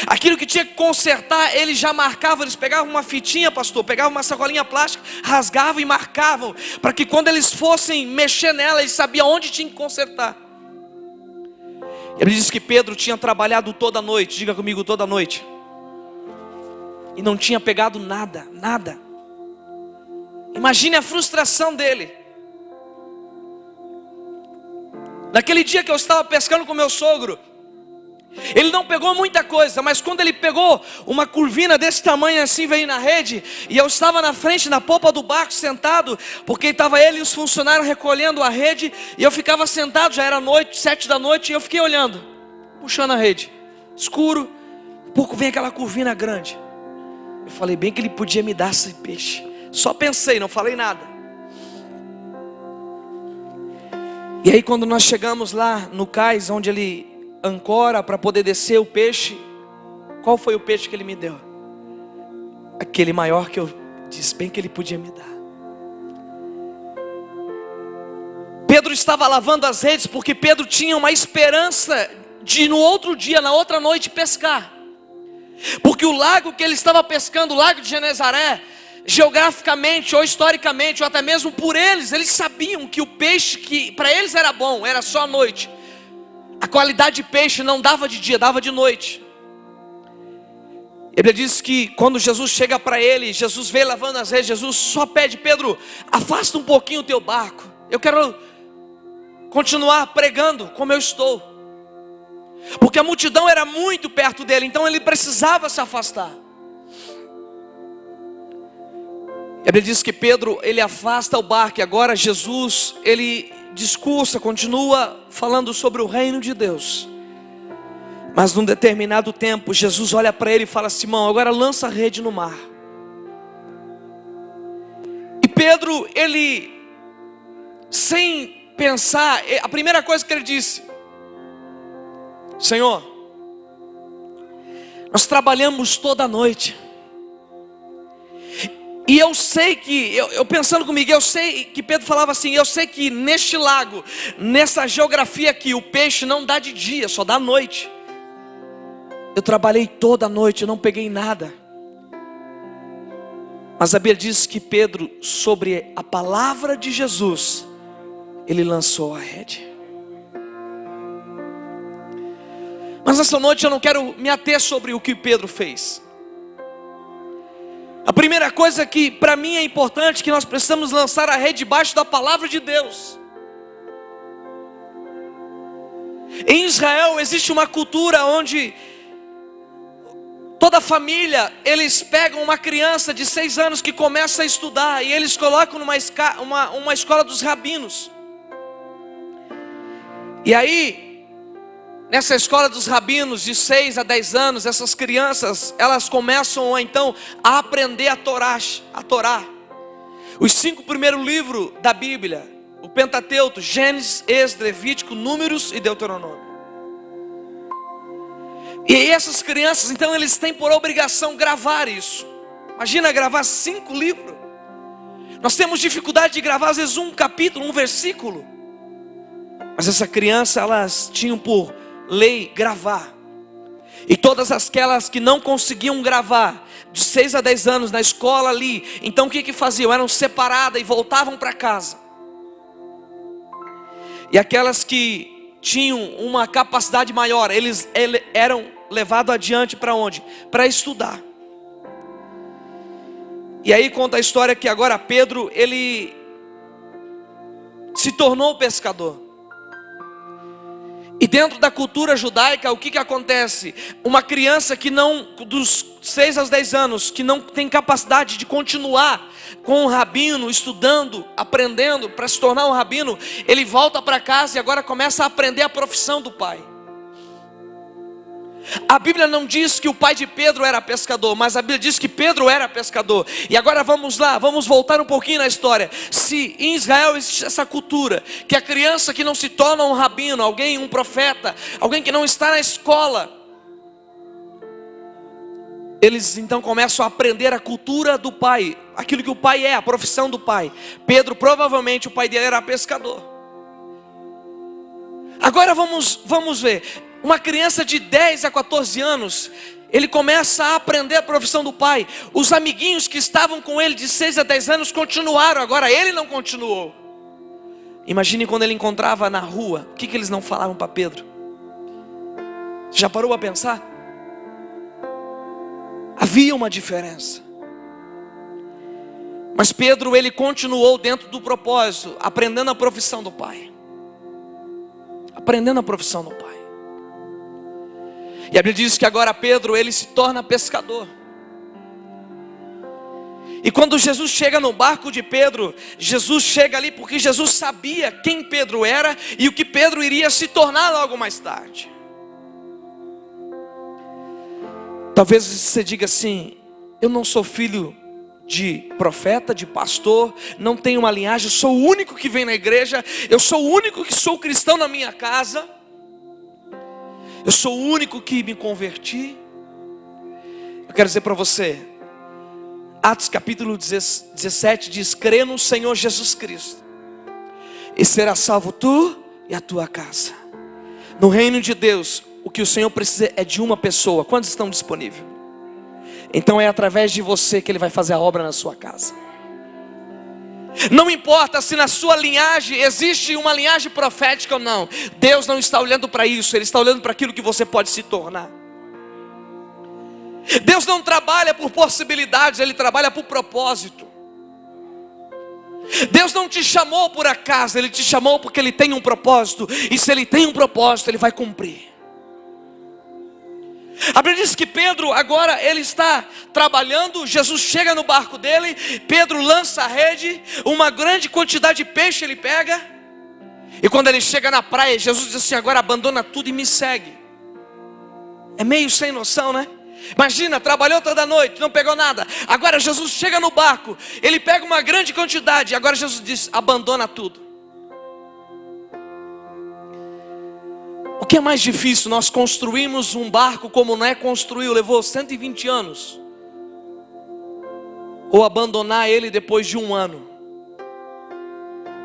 Aquilo que tinha que consertar, eles já marcavam. Eles pegavam uma fitinha, pastor, pegavam uma sacolinha plástica, rasgavam e marcavam, para que quando eles fossem mexer nela, eles sabiam onde tinha que consertar. Ele disse que Pedro tinha trabalhado toda a noite. Diga comigo, toda a noite. E não tinha pegado nada, nada. Imagine a frustração dele. Naquele dia que eu estava pescando com meu sogro, ele não pegou muita coisa, mas quando ele pegou uma curvina desse tamanho assim, veio na rede, e eu estava na frente, na popa do barco, sentado, porque estava ele e os funcionários recolhendo a rede, e eu ficava sentado, já era noite, 7 da noite, e eu fiquei olhando, puxando a rede, escuro, um pouco vem aquela curvina grande. Eu falei, bem que ele podia me dar esse peixe. Só pensei, não falei nada. E aí quando nós chegamos lá no cais, onde ele ancora para poder descer o peixe, qual foi o peixe que ele me deu? Aquele maior que eu disse, bem que ele podia me dar. Pedro estava lavando as redes, porque Pedro tinha uma esperança de no outro dia, na outra noite, pescar. Porque o lago que ele estava pescando, o lago de Genezaré, geograficamente ou historicamente, ou até mesmo por eles sabiam que o peixe que para eles era bom, era só à noite. A qualidade de peixe não dava de dia, dava de noite. Ele diz que quando Jesus chega para ele, Jesus vê lavando as redes, Jesus só pede, Pedro, afasta um pouquinho o teu barco. Eu quero continuar pregando como eu estou. Porque a multidão era muito perto dele, então ele precisava se afastar. A Bíblia diz que Pedro, ele afasta o barco, e agora Jesus, ele discursa, continua falando sobre o reino de Deus. Mas num determinado tempo, Jesus olha para ele e fala: Simão, agora lança a rede no mar. E Pedro, ele, sem pensar, a primeira coisa que ele disse: Senhor, nós trabalhamos toda a noite. E eu sei que, eu pensando comigo, eu sei que Pedro falava assim: eu sei que neste lago, nessa geografia aqui, o peixe não dá de dia, só dá à noite. Eu trabalhei toda a noite, eu não peguei nada. Mas a Bíblia diz que Pedro, sobre a palavra de Jesus, ele lançou a rede. Mas nessa noite eu não quero me ater sobre o que Pedro fez. A primeira coisa que para mim é importante, que nós precisamos lançar a rede debaixo da palavra de Deus. Em Israel existe uma cultura onde toda a família, eles pegam uma criança de 6 anos que começa a estudar, e eles colocam numa escola dos rabinos. E aí, nessa escola dos rabinos, de 6 a 10 anos, essas crianças, elas começam então a aprender a Torá. Os 5 primeiros livros da Bíblia, o Pentateuco, Gênesis, Êxodo, Levítico, Números e Deuteronômio. E essas crianças, então, eles têm por obrigação gravar isso. Imagina gravar 5 livros. Nós temos dificuldade de gravar às vezes um capítulo, um versículo. Mas essa criança, elas tinham por lei gravar. E todas aquelas que não conseguiam gravar, de 6 a 10 anos na escola ali, então o que faziam? Eram separadas e voltavam para casa. E aquelas que tinham uma capacidade maior, eles eram levados adiante para onde? Para estudar. E aí conta a história que agora Pedro, ele se tornou pescador. E dentro da cultura judaica, o que acontece? Uma criança que não, dos 6 aos 10 anos, que não tem capacidade de continuar com o rabino, estudando, aprendendo para se tornar um rabino, ele volta para casa e agora começa a aprender a profissão do pai. A Bíblia não diz que o pai de Pedro era pescador, mas a Bíblia diz que Pedro era pescador. E agora vamos lá, vamos voltar um pouquinho na história. Se em Israel existe essa cultura, que a criança que não se torna um rabino, alguém, um profeta, alguém que não está na escola, eles então começam a aprender a cultura do pai, aquilo que o pai é, a profissão do pai. Pedro, provavelmente o pai dele era pescador. Agora vamos ver. Uma criança de 10 a 14 anos, ele começa a aprender a profissão do pai. Os amiguinhos que estavam com ele de 6 a 10 anos continuaram, agora ele não continuou. Imagine quando ele encontrava na rua, o que eles não falavam para Pedro? Já parou a pensar? Havia uma diferença. Mas Pedro, ele continuou dentro do propósito, aprendendo a profissão do pai. Aprendendo a profissão do pai. E a Bíblia diz que agora Pedro, ele se torna pescador. E quando Jesus chega no barco de Pedro, Jesus chega ali porque Jesus sabia quem Pedro era e o que Pedro iria se tornar logo mais tarde. Talvez você diga assim: eu não sou filho de profeta, de pastor, não tenho uma linhagem, eu sou o único que vem na igreja, eu sou o único que sou cristão na minha casa, eu sou o único que me converti. Eu quero dizer para você, Atos capítulo 17 diz: crê no Senhor Jesus Cristo e será salvo tu e a tua casa. No reino de Deus, o que o Senhor precisa é de uma pessoa. Quantos estão disponíveis? Então é através de você que Ele vai fazer a obra na sua casa. Não importa se na sua linhagem existe uma linhagem profética ou não. Deus não está olhando para isso, Ele está olhando para aquilo que você pode se tornar. Deus não trabalha por possibilidades, Ele trabalha por propósito. Deus não te chamou por acaso, Ele te chamou porque Ele tem um propósito. E se Ele tem um propósito, Ele vai cumprir. A Bíblia diz que Pedro agora ele está trabalhando, Jesus chega no barco dele, Pedro lança a rede, uma grande quantidade de peixe ele pega, e quando ele chega na praia, Jesus diz assim: agora abandona tudo e me segue. É meio sem noção, né? Imagina, trabalhou toda noite, não pegou nada. Agora Jesus chega no barco, ele pega uma grande quantidade. Agora Jesus diz: abandona tudo. O que é mais difícil? Nós construímos um barco como Noé construiu, levou 120 anos, ou abandonar ele depois de 1 ano?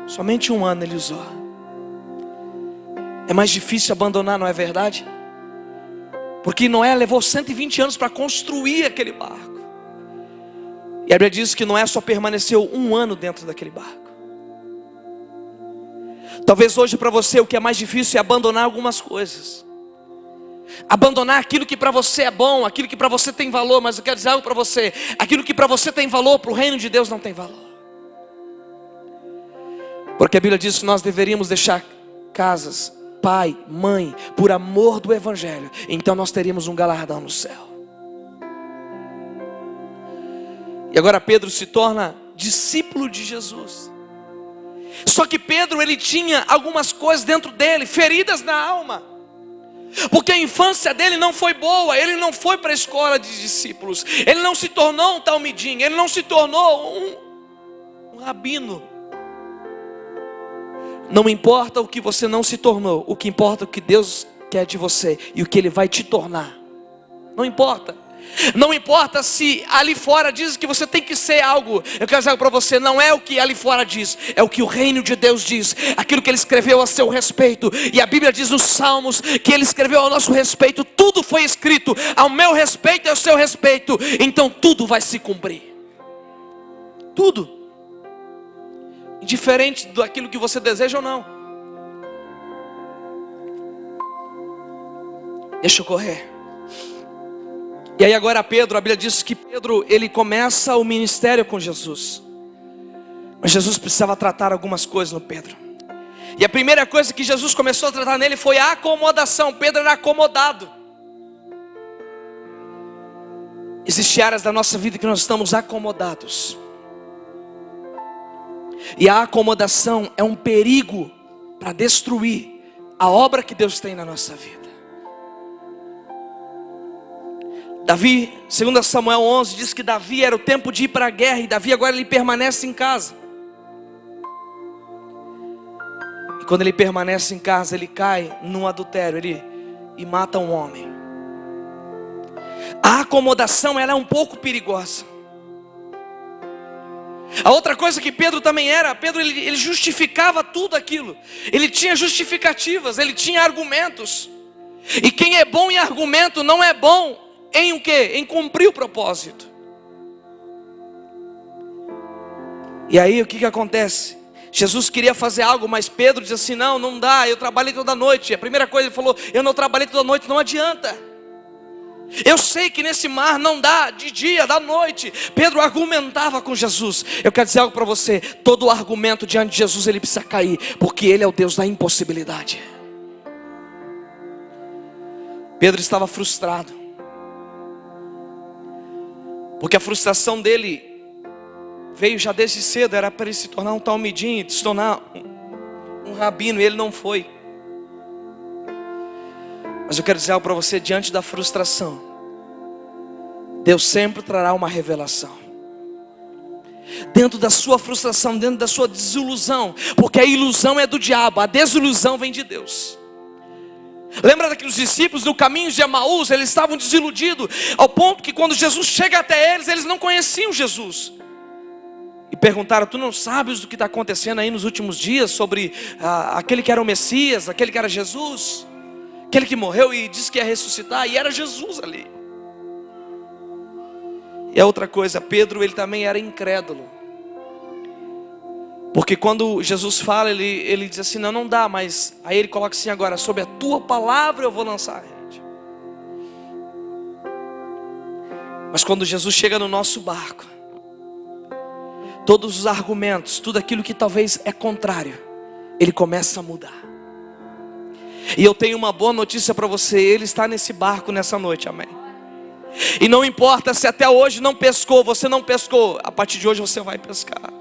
Somente 1 ano ele usou. É mais difícil abandonar, não é verdade? Porque Noé levou 120 anos para construir aquele barco. E a Bíblia diz que Noé só permaneceu 1 ano dentro daquele barco. Talvez hoje para você o que é mais difícil é abandonar algumas coisas. Abandonar aquilo que para você é bom, aquilo que para você tem valor. Mas eu quero dizer algo para você: aquilo que para você tem valor, para o reino de Deus não tem valor. Porque a Bíblia diz que nós deveríamos deixar casas, pai, mãe, por amor do Evangelho. Então nós teríamos um galardão no céu. E agora Pedro se torna discípulo de Jesus. Só que Pedro, ele tinha algumas coisas dentro dele, feridas na alma. Porque a infância dele não foi boa. Ele não foi para a escola de discípulos. Ele não se tornou um talmidim. Ele não se tornou um rabino. Não importa o que você não se tornou, o que importa é o que Deus quer de você e o que Ele vai te tornar. Não importa. Não importa se ali fora diz que você tem que ser algo. Eu quero dizer para você: não é o que ali fora diz, é o que o reino de Deus diz. Aquilo que Ele escreveu a seu respeito. E a Bíblia diz nos Salmos que Ele escreveu ao nosso respeito. Tudo foi escrito ao meu respeito e ao seu respeito. Então tudo vai se cumprir. Tudo. Indiferente daquilo que você deseja ou não. Deixa eu correr. E aí agora Pedro, a Bíblia diz que Pedro, ele começa o ministério com Jesus. Mas Jesus precisava tratar algumas coisas no Pedro. E a primeira coisa que Jesus começou a tratar nele foi a acomodação. Pedro era acomodado. Existem áreas da nossa vida que nós estamos acomodados. E a acomodação é um perigo para destruir a obra que Deus tem na nossa vida. Davi, 2 Samuel 11, diz que Davi era o tempo de ir para a guerra. E Davi agora ele permanece em casa. E quando ele permanece em casa, ele cai num adultério e mata um homem. A acomodação ela é um pouco perigosa. A outra coisa que Pedro também era, Pedro ele justificava tudo aquilo. Ele tinha justificativas, ele tinha argumentos. E quem é bom em argumento não é bom em o quê? Em cumprir o propósito. E aí o que acontece? Jesus queria fazer algo, mas Pedro disse assim: não dá, eu trabalhei toda noite. A primeira coisa ele falou: eu não trabalhei toda noite, não adianta. Eu sei que nesse mar não dá de dia, da noite. Pedro argumentava com Jesus. Eu quero dizer algo para você: todo argumento diante de Jesus ele precisa cair, porque Ele é o Deus da impossibilidade. Pedro estava frustrado, porque a frustração dele veio já desde cedo. Era para ele se tornar um talmidim, se tornar um rabino, e ele não foi. Mas eu quero dizer algo para você: diante da frustração, Deus sempre trará uma revelação. Dentro da sua frustração, dentro da sua desilusão, porque a ilusão é do diabo, a desilusão vem de Deus. Lembra daqueles discípulos no caminho de Emaús? Eles estavam desiludidos, ao ponto que quando Jesus chega até eles, eles não conheciam Jesus. E perguntaram: tu não sabes do que está acontecendo aí nos últimos dias, sobre aquele que era o Messias, aquele que era Jesus, aquele que morreu e disse que ia ressuscitar, e era Jesus ali. E a outra coisa, Pedro ele também era incrédulo. Porque quando Jesus fala, ele diz assim: não dá, mas aí ele coloca assim: agora, sobre a tua palavra eu vou lançar a rede. Mas quando Jesus chega no nosso barco, todos os argumentos, tudo aquilo que talvez é contrário, ele começa a mudar. E eu tenho uma boa notícia para você: Ele está nesse barco nessa noite, amém. E não importa se até hoje não pescou, você não pescou, a partir de hoje você vai pescar.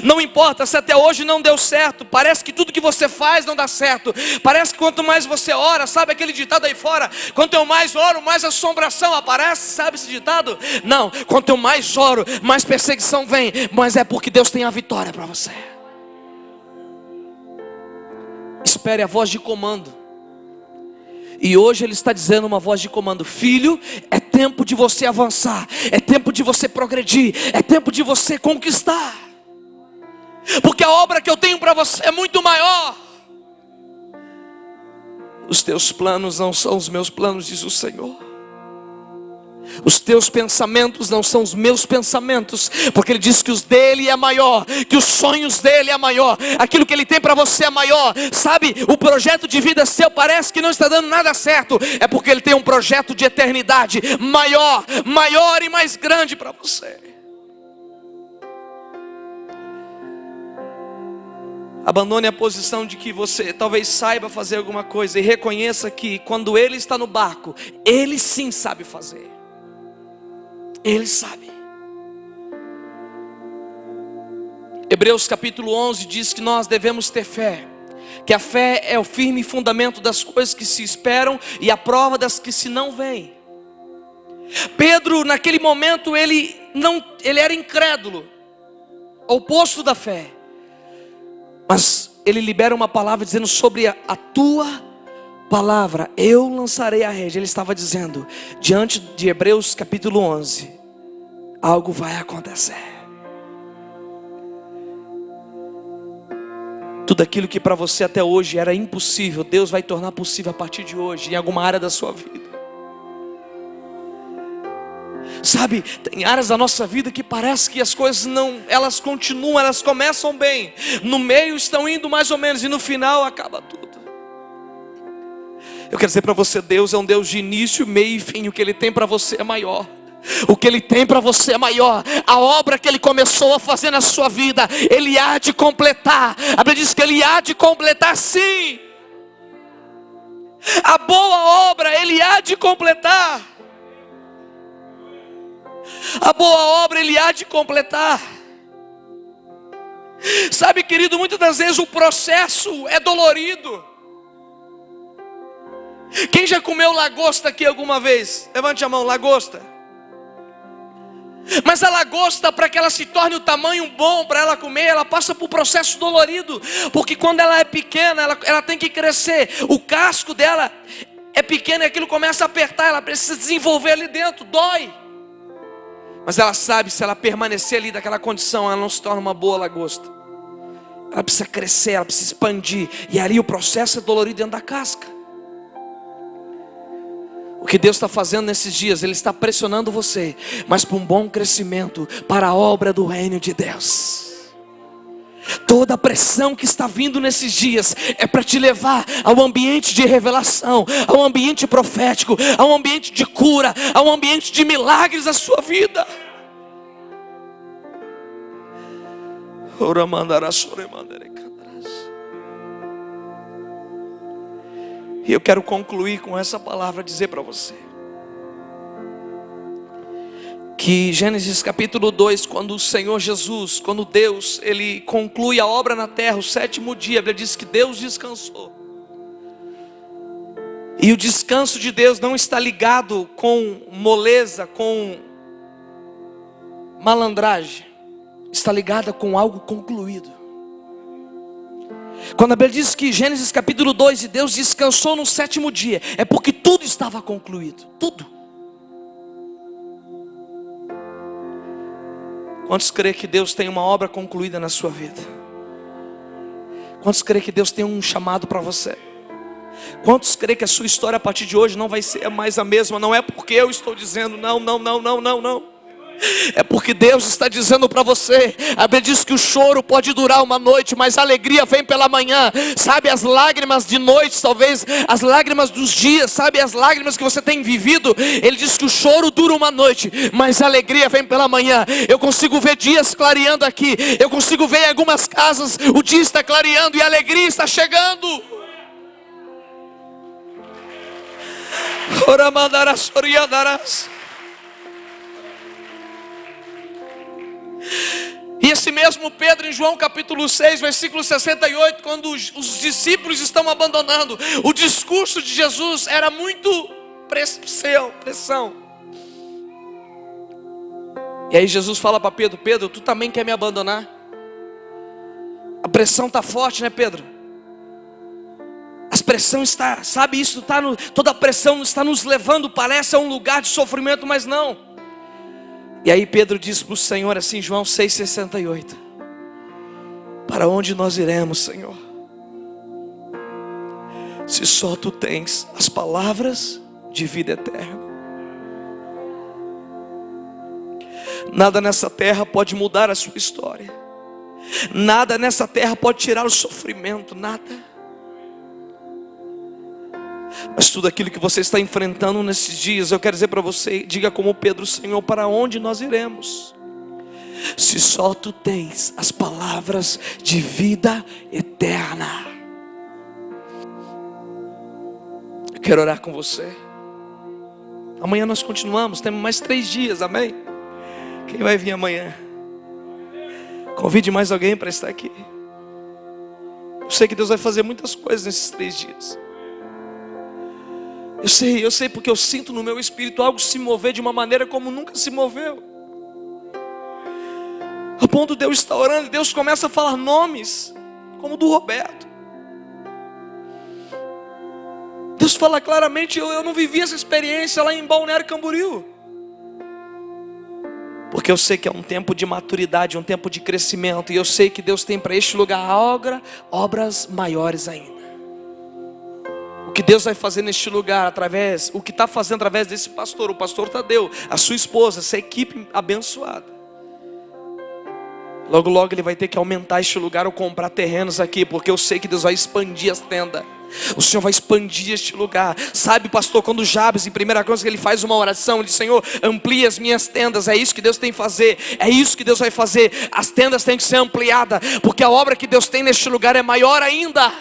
Não importa se até hoje não deu certo, parece que tudo que você faz não dá certo, parece que quanto mais você ora, sabe aquele ditado aí fora, quanto eu mais oro, mais assombração aparece, sabe esse ditado? Não, quanto eu mais oro, mais perseguição vem, mas é porque Deus tem a vitória para você. Espere a voz de comando. E hoje Ele está dizendo uma voz de comando: filho, é tempo de você avançar, é tempo de você progredir, é tempo de você conquistar. Porque a obra que eu tenho para você é muito maior. Os teus planos não são os meus planos, diz o Senhor. Os teus pensamentos não são os meus pensamentos, porque Ele diz que os dele é maior, que os sonhos dele é maior, aquilo que Ele tem para você é maior. Sabe, o projeto de vida seu parece que não está dando nada certo, é porque Ele tem um projeto de eternidade maior, maior e mais grande para você. Abandone a posição de que você talvez saiba fazer alguma coisa e reconheça que quando Ele está no barco, Ele sim sabe fazer. Ele sabe. Hebreus capítulo 11 diz que nós devemos ter fé, que a fé é o firme fundamento das coisas que se esperam e a prova das que se não veem. Pedro, naquele momento, ele era incrédulo, oposto da fé. Mas ele libera uma palavra dizendo: sobre a tua palavra eu lançarei a rede. Ele estava dizendo, diante de Hebreus capítulo 11, algo vai acontecer. Tudo aquilo que para você até hoje era impossível, Deus vai tornar possível a partir de hoje, em alguma área da sua vida. Sabe, tem áreas da nossa vida que parece que as coisas não, elas continuam, elas começam bem, no meio estão indo mais ou menos, e no final acaba tudo. Eu quero dizer para você, Deus é um Deus de início, meio e fim. O que Ele tem para você é maior. O que Ele tem para você é maior. A obra que Ele começou a fazer na sua vida, Ele há de completar. A Bíblia diz que Ele há de completar, sim. A boa obra Ele há de completar. A boa obra Ele há de completar. Sabe, querido, muitas das vezes o processo é dolorido. Quem já comeu lagosta aqui alguma vez? Levante a mão, lagosta. Mas a lagosta, para que ela se torne o tamanho bom para ela comer, ela passa por um processo dolorido. Porque quando ela é pequena, ela tem que crescer. O casco dela é pequeno e aquilo começa a apertar. Ela precisa desenvolver ali dentro, dói. Mas ela sabe, se ela permanecer ali daquela condição, ela não se torna uma boa lagosta. Ela precisa crescer, ela precisa expandir. E ali o processo é dolorido dentro da casca. O que Deus está fazendo nesses dias, Ele está pressionando você, mas para um bom crescimento, para a obra do reino de Deus. Toda a pressão que está vindo nesses dias é para te levar ao ambiente de revelação, ao ambiente profético, ao ambiente de cura, ao ambiente de milagres da sua vida. E eu quero concluir com essa palavra, dizer para você que Gênesis capítulo 2, quando o Senhor Jesus, quando Deus, Ele conclui a obra na terra, o 7º dia, a Bíblia diz que Deus descansou. E o descanso de Deus não está ligado com moleza, com malandragem, está ligada com algo concluído. Quando a Bíblia diz que Gênesis capítulo 2, e Deus descansou no 7º dia, é porque tudo estava concluído, tudo. Quantos creem que Deus tem uma obra concluída na sua vida? Quantos creem que Deus tem um chamado para você? Quantos creem que a sua história a partir de hoje não vai ser mais a mesma? Não é porque eu estou dizendo, não. É porque Deus está dizendo para você. A Bíblia diz que o choro pode durar uma noite, mas a alegria vem pela manhã. Sabe, as lágrimas de noite, talvez as lágrimas dos dias, sabe, as lágrimas que você tem vivido. Ele diz que o choro dura uma noite, mas a alegria vem pela manhã. Eu consigo ver dias clareando aqui. Eu consigo ver em algumas casas o dia está clareando e a alegria está chegando. Oramandarás, oriandarás. E esse mesmo Pedro, em João capítulo 6, versículo 68, quando os discípulos estão abandonando, o discurso de Jesus era muito pressão. E aí Jesus fala para Pedro: Pedro, tu também quer me abandonar? A pressão está forte, né, Pedro? A pressão está, sabe, isso está toda a pressão está nos levando, parece a um lugar de sofrimento, mas não. E aí Pedro diz para o Senhor assim, João 6,68: para onde nós iremos, Senhor? Se só tu tens as palavras de vida eterna. Nada nessa terra pode mudar a sua história. Nada nessa terra pode tirar o sofrimento, nada. Mas tudo aquilo que você está enfrentando nesses dias, eu quero dizer para você, diga como Pedro: Senhor, para onde nós iremos? Se só tu tens as palavras de vida eterna. Eu quero orar com você. Amanhã nós continuamos, temos mais 3 dias, amém? Quem vai vir amanhã? Convide mais alguém para estar aqui. Eu sei que Deus vai fazer muitas coisas nesses 3 dias. Eu sei porque eu sinto no meu espírito algo se mover de uma maneira como nunca se moveu. A ponto de eu estar orando e Deus começa a falar nomes, como o do Roberto. Deus fala claramente: eu não vivi essa experiência lá em Balneário Camboriú. Porque eu sei que é um tempo de maturidade, um tempo de crescimento. E eu sei que Deus tem para este lugar obras maiores ainda. O que Deus vai fazer neste lugar, o que está fazendo através desse pastor, o pastor Tadeu, a sua esposa, essa equipe abençoada. Logo, logo ele vai ter que aumentar este lugar ou comprar terrenos aqui, porque eu sei que Deus vai expandir as tendas. O Senhor vai expandir este lugar. Sabe, pastor, quando Jabes, em 1 Crônicas, ele faz uma oração, ele diz: Senhor, amplia as minhas tendas. É isso que Deus tem que fazer. É isso que Deus vai fazer. As tendas têm que ser ampliadas, porque a obra que Deus tem neste lugar é maior ainda.